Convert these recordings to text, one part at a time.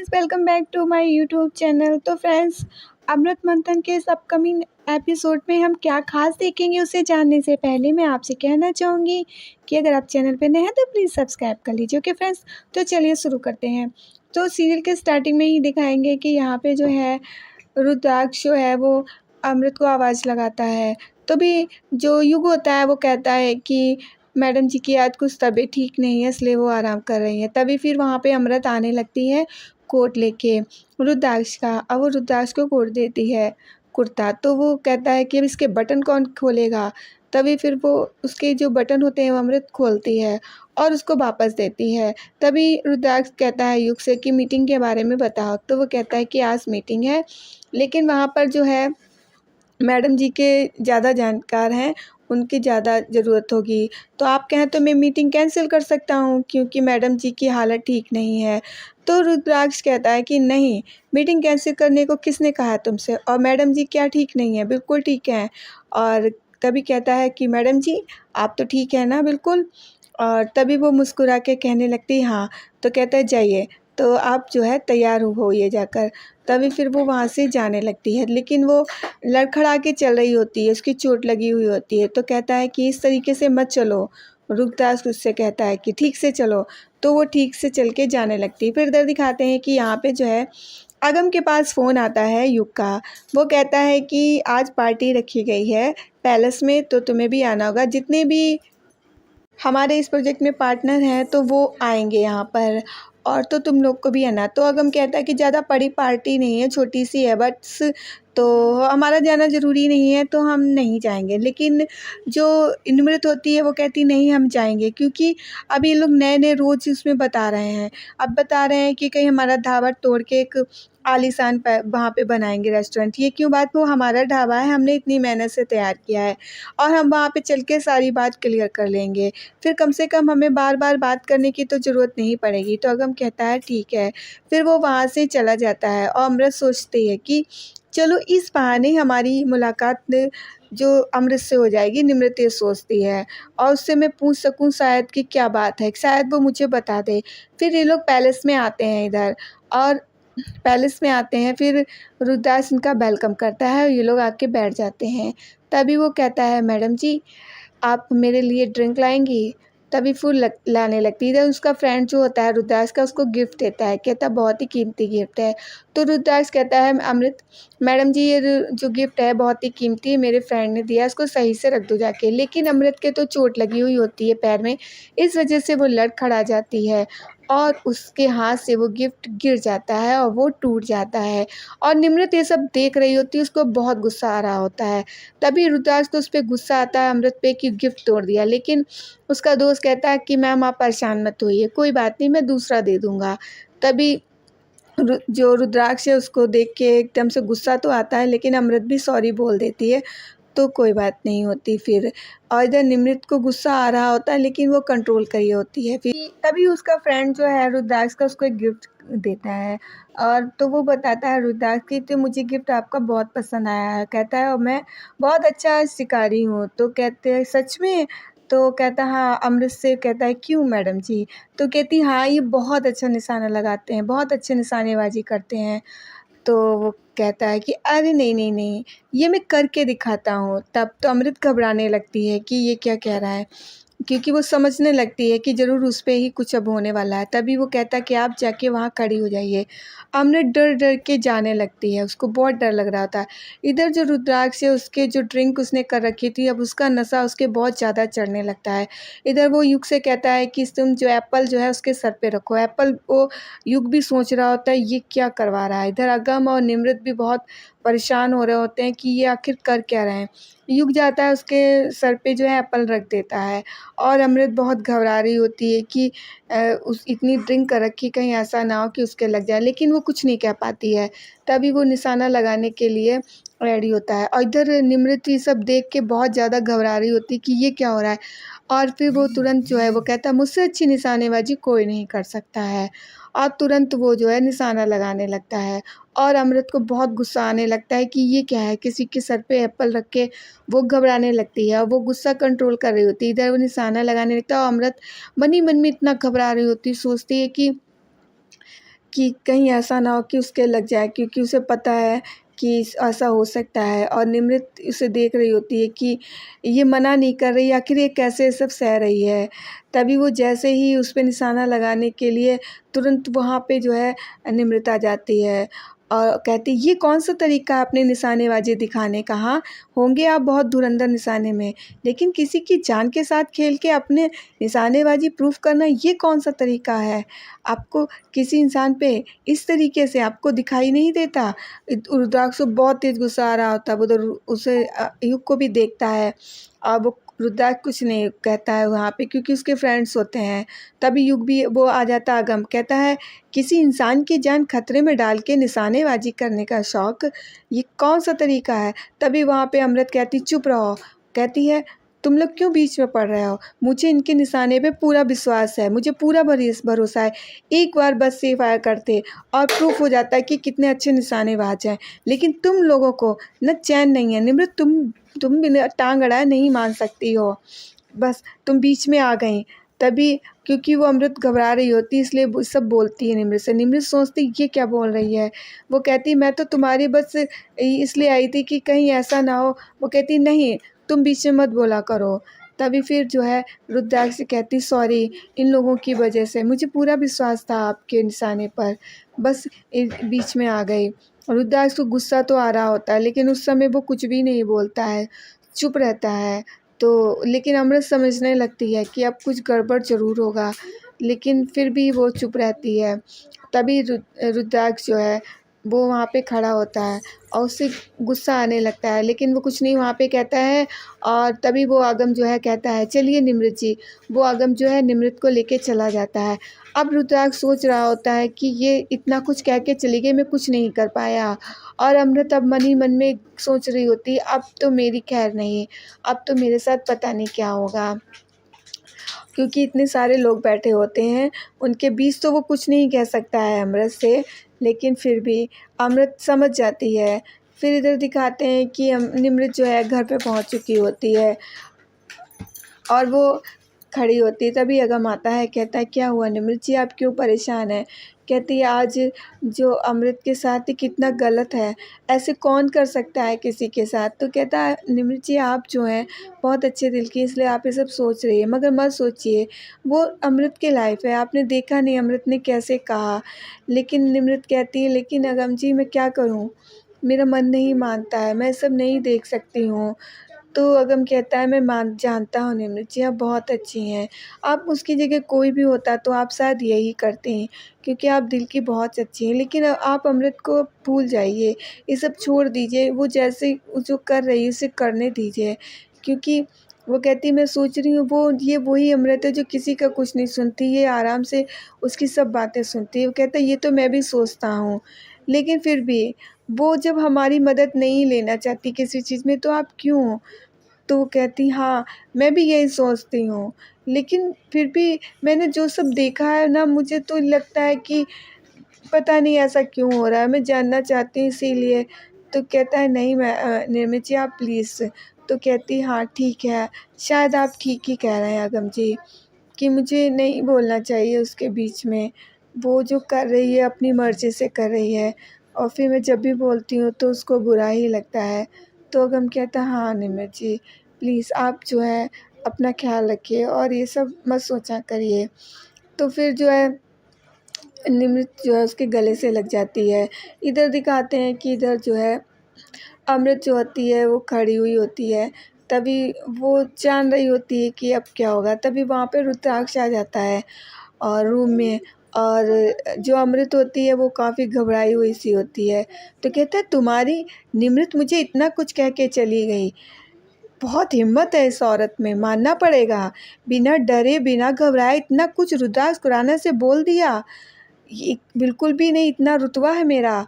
Friends, welcome back to my YouTube channel. तो friends, अमृत मंथन के इस अपकमिंग एपिसोड में हम क्या खास देखेंगे उसे जानने से पहले मैं आपसे कहना चाहूँगी कि अगर आप चैनल पे नए हैं तो प्लीज़ सब्सक्राइब कर लीजिए। ओके फ्रेंड्स, तो चलिए शुरू करते हैं। तो सीरियल के स्टार्टिंग में ही दिखाएंगे कि यहाँ पे जो है रुद्राक्ष जो है वो अमृत को आवाज़ लगाता है। तो भी जो युग होता है वो कहता है कि मैडम जी की आज कुछ तबीयत ठीक नहीं है इसलिए वो आराम कर रही हैं। तभी फिर वहाँ पे अमृत आने लगती है कोट लेके रुद्राक्ष का। अब वो रुद्राक्ष को कोट देती है कुर्ता, तो वो कहता है कि अब इसके बटन कौन खोलेगा। तभी फिर वो उसके जो बटन होते हैं वो अमृत खोलती है और उसको वापस देती है। तभी रुद्राक्ष कहता है युग से कि मीटिंग के बारे में बताओ। तो वो कहता है कि आज मीटिंग है, लेकिन वहाँ पर जो है मैडम जी के ज़्यादा जानकार हैं, उनकी ज़्यादा ज़रूरत होगी। तो आप कहें तो मैं मीटिंग कैंसिल कर सकता हूँ क्योंकि मैडम जी की हालत ठीक नहीं है। तो रुद्राक्ष कहता है कि नहीं, मीटिंग कैंसिल करने को किसने कहा है तुमसे, और मैडम जी क्या ठीक नहीं है, बिल्कुल ठीक है। और तभी कहता है कि मैडम जी आप तो ठीक है ना बिल्कुल। और तभी वो मुस्कुरा के कहने लगती है हाँ। तो कहता है जाइए, तो आप जो है तैयार हो ये जाकर। तभी फिर वो वहाँ से जाने लगती है, लेकिन वो लड़खड़ा के चल रही होती है, उसकी चोट लगी हुई होती है। तो कहता है कि इस तरीके से मत चलो। रुकदास उससे कहता है कि ठीक से चलो। तो वो ठीक से चल के जाने लगती है। फिर इधर दिखाते हैं कि यहाँ पे जो है अगम के पास फ़ोन आता है युग का। वो कहता है कि आज पार्टी रखी गई है पैलेस में, तो तुम्हें भी आना होगा। जितने भी हमारे इस प्रोजेक्ट में पार्टनर हैं तो वो आएंगे यहाँ पर, और तो तुम लोग को भी आना। तो अगम कहता है कि ज़्यादा बड़ी पार्टी नहीं है, छोटी सी है बस, तो हमारा जाना ज़रूरी नहीं है तो हम नहीं जाएंगे। लेकिन जो निमृत होती है वो कहती नहीं हम जाएंगे, क्योंकि अब ये लोग नए नए रोज़ उसमें बता रहे हैं। अब बता रहे हैं कि कहीं हमारा ढाबा तोड़ के एक आलीशान वहाँ पे बनाएंगे रेस्टोरेंट। ये क्यों बात, वो हमारा ढाबा है, हमने इतनी मेहनत से तैयार किया है और हम वहाँ पे चल के सारी बात क्लियर कर लेंगे। फिर कम से कम हमें बार बार बात करने की तो ज़रूरत नहीं पड़ेगी। तो अगम कहता है ठीक है। फिर वो वहाँ से चला जाता है और अमृत सोचती है कि चलो इस बहाने हमारी मुलाकात जो अमृत से हो जाएगी। निमृत ये सोचती है और उससे मैं पूछ सकूं शायद कि क्या बात है, शायद वो मुझे बता दे। फिर ये लोग पैलेस में आते हैं इधर, और पैलेस में आते हैं। फिर रुद्रदास इनका वेलकम करता है और ये लोग आके बैठ जाते हैं। तभी वो कहता है मैडम जी आप मेरे लिए ड्रिंक लाएंगी। तभी फूल लाने लगती है। इधर उसका फ्रेंड जो होता है रुद्रदास का, उसको गिफ्ट देता है, कहता है बहुत ही कीमती गिफ्ट है। तो रुद्रदास कहता है अमृत मैडम जी ये जो गिफ्ट है बहुत ही कीमती है, मेरे फ्रेंड ने दिया, इसको सही से रख दो जाके। लेकिन अमृत के तो चोट लगी हुई होती है पैर में, इस वजह से वो लड़खड़ा जाती है और उसके हाथ से वो गिफ्ट गिर जाता है और वो टूट जाता है। और निमृत ये सब देख रही होती है, उसको बहुत गुस्सा आ रहा होता है। तभी रुद्राक्ष को उस पर गुस्सा आता है अमृत पे कि गिफ्ट तोड़ दिया। लेकिन उसका दोस्त कहता है कि मैम आप परेशान मत होइए, कोई बात नहीं, मैं दूसरा दे दूँगा। तभी जो रुद्राक्ष है उसको देख के एकदम से गुस्सा तो आता है, लेकिन अमृत भी सॉरी बोल देती है, तो कोई बात नहीं होती फिर। और इधर निमृत को गुस्सा आ रहा होता है, लेकिन वो कंट्रोल करी होती है। फिर तभी उसका फ्रेंड जो है रुद्राक्ष का उसको एक गिफ्ट देता है, और तो वो बताता है रुद्राक्ष की तो मुझे गिफ्ट आपका बहुत पसंद आया है। कहता है और मैं बहुत अच्छा शिकारी हूँ। तो कहते हैं सच में। तो कहता हाँ अमृत से कहता है क्यों मैडम जी। तो कहती हाँ ये बहुत अच्छा निशाना लगाते हैं, बहुत अच्छे निशानेबाजी करते हैं। तो वो कहता है कि अरे नहीं नहीं नहीं, ये मैं करके दिखाता हूँ। तब तो अमृत घबराने लगती है कि ये क्या कह रहा है, क्योंकि वो समझने लगती है कि ज़रूर उस पे ही कुछ अब होने वाला है। तभी वो कहता है कि आप जाके वहाँ खड़ी हो जाइए। अमृत डर डर के जाने लगती है, उसको बहुत डर लग रहा था। इधर जो रुद्राक्ष है उसके जो ड्रिंक उसने कर रखी थी, अब उसका नशा उसके बहुत ज़्यादा चढ़ने लगता है। इधर वो युग से कहता है कि तुम जो एप्पल जो है उसके सर पे रखो। एप्पल वो युग भी सोच रहा होता है ये क्या करवा रहा है। इधर अगम और निमृत भी बहुत परेशान हो रहे होते हैं कि ये आखिर कर क्या रहे हैं। युग जाता है उसके सर पे जो है एप्पल रख देता है, और अमृत बहुत घबरा रही होती है कि उस इतनी ड्रिंक कर रखी, कहीं ऐसा ना हो कि उसके लग जाए, लेकिन वो कुछ नहीं कह पाती है। तभी वो निशाना लगाने के लिए रेडी होता है, और इधर निमृत ये सब देख के बहुत ज़्यादा घबरा रही होती है कि ये क्या हो रहा है। और फिर वो तुरंत जो है वो कहता है मुझसे अच्छी निशानेबाजी कोई नहीं कर सकता है, और तुरंत वो जो है निशाना लगाने लगता है। और अमृत को बहुत गुस्सा आने लगता है कि ये क्या है, किसी के सर पे एप्पल रख के वो घबराने लगती है और वो गुस्सा कंट्रोल कर रही होती है। इधर वो निशाना लगाने लगता है और अमृत मन ही मन में इतना घबरा रही होती है, सोचती है कि कि कहीं ऐसा ना हो कि उसके लग जाए, क्योंकि उसे पता है कि ऐसा हो सकता है। और निमृत उसे देख रही होती है कि ये मना नहीं कर रही, आखिर ये कैसे सब सह रही है। तभी वो जैसे ही उस पे निशाना लगाने के लिए तुरंत वहाँ पे जो है निमृत आ जाती है और कहती, ये कौन सा तरीका है अपने निशानेबाजी दिखाने का? हाँ, होंगे आप बहुत धुरंधर निशाने में, लेकिन किसी की जान के साथ खेल के अपने निशानेबाजी प्रूफ करना, ये कौन सा तरीका है? आपको किसी इंसान पे इस तरीके से आपको दिखाई नहीं देता? रुद्राक्ष को बहुत तेज गुस्सा आ रहा होता है, वो तो उसे युग को भी देखता है और वो रुद्राक्ष कुछ नहीं कहता है वहाँ पे, क्योंकि उसके फ्रेंड्स होते हैं। तभी युग भी वो आ जाता है, अगम कहता है, किसी इंसान की जान खतरे में डाल के निशानेबाजी करने का शौक, ये कौन सा तरीका है? तभी वहाँ पे अमृत कहती, चुप रहो। कहती है, तुम लोग क्यों बीच में पड़ रहे हो? मुझे इनके निशाने पे पूरा विश्वास है, मुझे पूरा भरोसा है। एक बार बस से फायर करते और प्रूफ हो जाता है कि कितने अच्छे निशानेबाज हैं। लेकिन तुम लोगों को न चैन नहीं है निमृत, तुम बिना टांग अड़ाए नहीं मान सकती हो। बस तुम बीच में आ गई। तभी क्योंकि वो अमृत घबरा रही होती है, इसलिए वो सब बोलती है निमृत से। निमृत सोचती ये क्या बोल रही है। वो कहती, मैं तो तुम्हारी बस इसलिए आई थी कि कहीं ऐसा ना हो। वो कहती, नहीं, तुम बीच में मत बोला करो। तभी फिर जो है रुद्राक्ष से कहती, सॉरी, इन लोगों की वजह से मुझे पूरा विश्वास था आपके निशाने पर, बस बीच में आ गई। रुद्राक्ष को गुस्सा तो आ रहा होता है, लेकिन उस समय वो कुछ भी नहीं बोलता है, चुप रहता है। तो लेकिन अमृत समझने लगती है कि अब कुछ गड़बड़ ज़रूर होगा, लेकिन फिर भी वो चुप रहती है। तभी रुद्राक्ष जो है वो वहाँ पे खड़ा होता है और उसे गुस्सा आने लगता है, लेकिन वो कुछ नहीं वहाँ पे कहता है। और तभी वो आगम जो है कहता है, चलिए निमृत जी। वो आगम जो है निमृत को लेके चला जाता है। अब रुद्राक्ष सोच रहा होता है कि ये इतना कुछ कह के चली गई, मैं कुछ नहीं कर पाया। और अमृत अब मन ही मन में सोच रही होती है, अब तो मेरी खैर नहीं, अब तो मेरे साथ पता नहीं क्या होगा। क्योंकि इतने सारे लोग बैठे होते हैं, उनके बीच तो वो कुछ नहीं कह सकता है अमृत से, लेकिन फिर भी अमृत समझ जाती है। फिर इधर दिखाते हैं कि निमृत जो है घर पे पहुंच चुकी होती है और वो खड़ी होती है। तभी अगम आता है, कहता है, क्या हुआ निमृत जी, आप क्यों परेशान हैं? कहती है, आज जो अमृत के साथ ही कितना गलत है, ऐसे कौन कर सकता है किसी के साथ? तो कहता है, निमृत जी आप जो हैं बहुत अच्छे दिल की, इसलिए आप ये सब सोच रही है, मगर मत सोचिए, वो अमृत की लाइफ है, आपने देखा नहीं अमृत ने कैसे कहा। लेकिन निमृत कहती है, लेकिन अगम जी मैं क्या करूँ, मेरा मन नहीं मानता है, मैं सब नहीं देख सकती हूँ। तो अगम कहता है, मैं जानता हूँ निमृत जी आप बहुत अच्छी हैं, आप उसकी जगह कोई भी होता तो आप शायद यही करते हैं, क्योंकि आप दिल की बहुत अच्छी हैं। लेकिन आप अमृत को भूल जाइए, ये सब छोड़ दीजिए, वो जैसे जो कर रही है उसे करने दीजिए। क्योंकि वो कहती है, मैं सोच रही हूँ वो ये वही अमृत है जो किसी का कुछ नहीं सुनती, ये आराम से उसकी सब बातें सुनती है। वो कहता है, ये तो मैं भी सोचता हूँ, लेकिन फिर भी वो जब हमारी मदद नहीं लेना चाहती किसी चीज़ में, तो आप क्यों? तो वो कहती, हाँ, मैं भी यही सोचती हूँ, लेकिन फिर भी मैंने जो सब देखा है ना, मुझे तो लगता है कि पता नहीं ऐसा क्यों हो रहा है, मैं जानना चाहती हूँ इसीलिए। तो कहता है, नहीं मैं निर्मित जी आप प्लीज़। तो कहती, हाँ ठीक है, शायद आप ठीक ही कह रहे हैं अगम जी, कि मुझे नहीं बोलना चाहिए उसके बीच में। वो जो कर रही है अपनी मर्ज़ी से कर रही है, और फिर मैं जब भी बोलती हूँ तो उसको बुरा ही लगता है। तो अगम कहता है, हाँ निमित जी, प्लीज़ आप जो है अपना ख़्याल रखिए और ये सब मत सोचा करिए। तो फिर जो है निमृत जो है उसके गले से लग जाती है। इधर दिखाते हैं कि इधर जो है अमृत जो होती है वो खड़ी हुई होती है। तभी वो जान रही होती है कि अब क्या होगा। तभी वहाँ पे रुद्राक्ष आ जाता है और रूम में, और जो अमृत होती है वो काफ़ी घबराई हुई सी होती है। तो कहता है, तुम्हारी निमृत मुझे इतना कुछ कह के चली गई, बहुत हिम्मत है इस औरत में, मानना पड़ेगा। बिना डरे बिना घबराए इतना कुछ रुद्राक्ष खुराना से बोल दिया, ये बिल्कुल भी नहीं, इतना रुतबा है मेरा।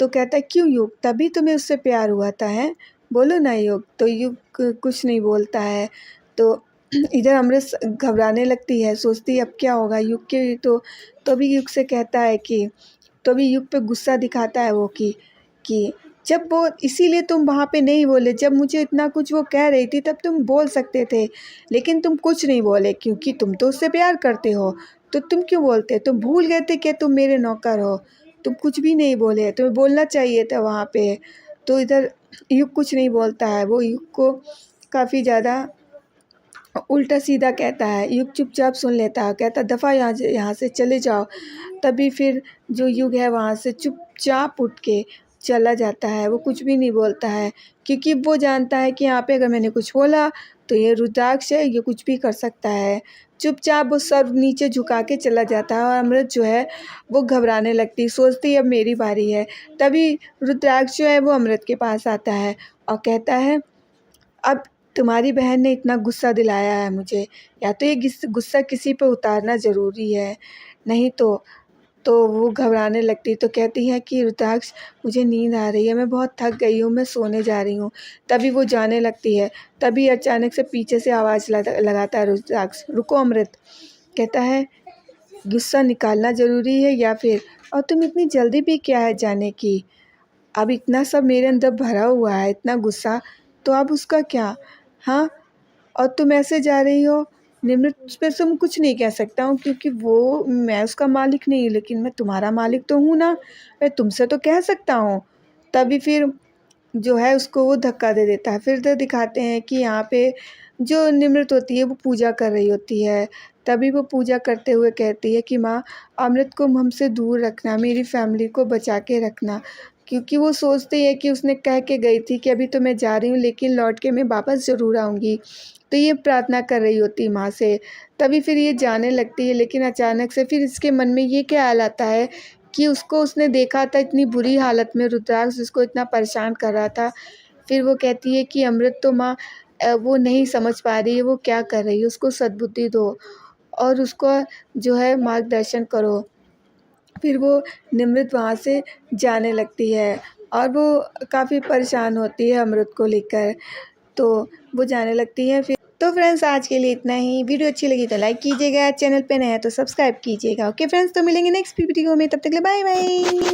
तो कहता है, क्यों युग, तभी तुम्हें उससे प्यार हुआ था हैं? बोलो ना युग। तो युग कुछ नहीं बोलता है। तो इधर अमृत घबराने लगती है, सोचती है अब क्या होगा युग के। तो अभी युग से कहता है कि, तो अभी युग पे गुस्सा दिखाता है वो कि जब वो, इसीलिए तुम वहाँ पे नहीं बोले, जब मुझे इतना कुछ वो कह रही थी तब तुम बोल सकते थे, लेकिन तुम कुछ नहीं बोले क्योंकि तुम तो उससे प्यार करते हो। तो तुम क्यों बोलते? तुम भूल गए थे कि तुम मेरे नौकर हो, तुम कुछ भी नहीं बोले, तुम्हें बोलना चाहिए था वहाँ पे। तो इधर युग कुछ नहीं बोलता है, वो युग को काफ़ी ज़्यादा उल्टा सीधा कहता है। युग चुपचाप सुन लेता है, कहता दफ़ा यहाँ से चले जाओ। तभी फिर जो युग है वहाँ से चुपचाप उठ के चला जाता है, वो कुछ भी नहीं बोलता है, क्योंकि वो जानता है कि यहाँ पे अगर मैंने कुछ बोला तो ये रुद्राक्ष है, ये कुछ भी कर सकता है। चुपचाप वो सर नीचे झुका के चला जाता है और अमृत जो है वो घबराने लगती, सोचती है अब मेरी बारी है। तभी रुद्राक्ष जो है वो अमृत के पास आता है और कहता है अब तुम्हारी बहन ने इतना गुस्सा दिलाया है मुझे, या तो ये गुस्सा किसी पे उतारना ज़रूरी है, नहीं तो वो घबराने लगती, तो कहती है कि रुद्राक्ष मुझे नींद आ रही है, मैं बहुत थक गई हूँ, मैं सोने जा रही हूँ। तभी वो जाने लगती है, तभी अचानक से पीछे से आवाज़ लगाता है रुद्राक्ष, रुको अमृत। कहता है गुस्सा निकालना ज़रूरी है या फिर, और तुम इतनी जल्दी भी क्या है जाने की? अब इतना सब मेरे अंदर भरा हुआ है, इतना गुस्सा, तो अब उसका क्या? हाँ, और तुम ऐसे जा रही हो? निमृत पे तुम कुछ नहीं कह सकता हूँ, क्योंकि वो मैं उसका मालिक नहीं हूँ, लेकिन मैं तुम्हारा मालिक तो हूँ ना, मैं तुमसे तो कह सकता हूँ। तभी फिर जो है उसको वो धक्का दे देता है। फिर तो दिखाते हैं कि यहाँ पे जो निमृत होती है वो पूजा कर रही होती है। तभी वो पूजा करते हुए कहती है कि माँ, अमृत को हमसे दूर रखना, मेरी फैमिली को बचा के रखना, क्योंकि वो सोचती है कि उसने कह के गई थी कि अभी तो मैं जा रही हूँ लेकिन लौट के मैं वापस ज़रूर आऊँगी। तो ये प्रार्थना कर रही होती माँ से। तभी फिर ये जाने लगती है, लेकिन अचानक से फिर इसके मन में ये ख्याल आता है कि उसको उसने देखा था इतनी बुरी हालत में, रुद्राक्ष जिसको इतना परेशान कर रहा था। फिर वो कहती है कि अमृत तो माँ वो नहीं समझ पा रही है वो क्या कर रही है, उसको सद्बुद्धि दो और उसको जो है मार्गदर्शन करो। फिर वो निमृत वहाँ से जाने लगती है और वो काफ़ी परेशान होती है अमृत को लेकर, तो वो जाने लगती है फिर। तो फ्रेंड्स आज के लिए इतना ही। वीडियो अच्छी लगी तो लाइक कीजिएगा, चैनल पे नया है तो सब्सक्राइब कीजिएगा। ओके फ्रेंड्स, तो मिलेंगे नेक्स्ट वीडियो में, तब तक के लिए बाय बाय।